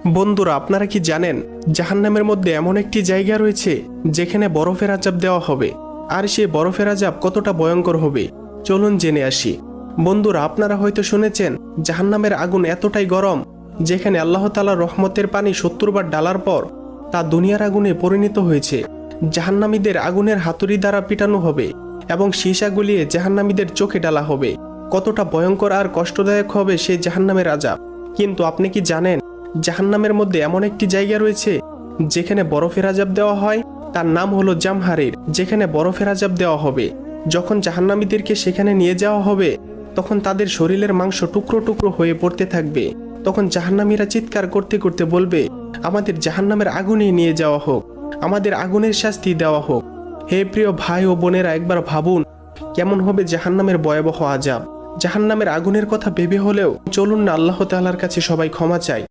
বন্ধুরা, আপনারা কি জানেন জাহান্নামের মধ্যে এমন একটি জায়গা রয়েছে যেখানে বরফের আযাব দেওয়া হবে। আর সেই বরফের আযাব কতটা ভয়ঙ্কর হবে, চলুন জেনে আসি। বন্ধুরা, আপনারা হয়তো শুনেছেন জাহান্নামের আগুন এতটাই গরম যেখানে আল্লাহ তাআলার রহমতের পানি 70 বার ডালার পর তা দুনিয়ার আগুনে পরিণত হয়েছে। জাহান্নামীদের আগুনের হাতুড়ি দ্বারা পিটানো হবে এবং সীসা গলিয়ে জাহান্নামীদের চোখে ডালা হবে। কতটা ভয়ঙ্কর আর কষ্টদায়ক হবে সেই জাহান্নামের আযাব। কিন্তু আপনি কি জানেন জাহান্নামের মধ্যে এমন একটি জায়গা রয়েছে যেখানে বরফের আযাব দেওয়া হয়? তার নাম হলো জামহারির, যেখানে বরফের আযাব দেওয়া হবে। যখন জাহান্নামীদেরকে সেখানে নিয়ে যাওয়া হবে তখন তাদের শরীরের মাংস টুকরো টুকরো হয়ে পড়তে থাকবে। তখন জাহান্নামীরা চিৎকার করতে করতে বলবে, আমাদের জাহান্নামের আগুনে নিয়ে যাওয়া হোক, আমাদের আগুনের শাস্তি দেওয়া হোক। হে প্রিয় ভাই ও বোনেরা, একবার ভাবুন কেমন হবে জাহান্নামের ভয়াবহ আযাব। জাহান্নামের আগুনের কথা ভেবে হলেও চলুন না আল্লাহ তাআলার কাছে সবাই ক্ষমা চাই।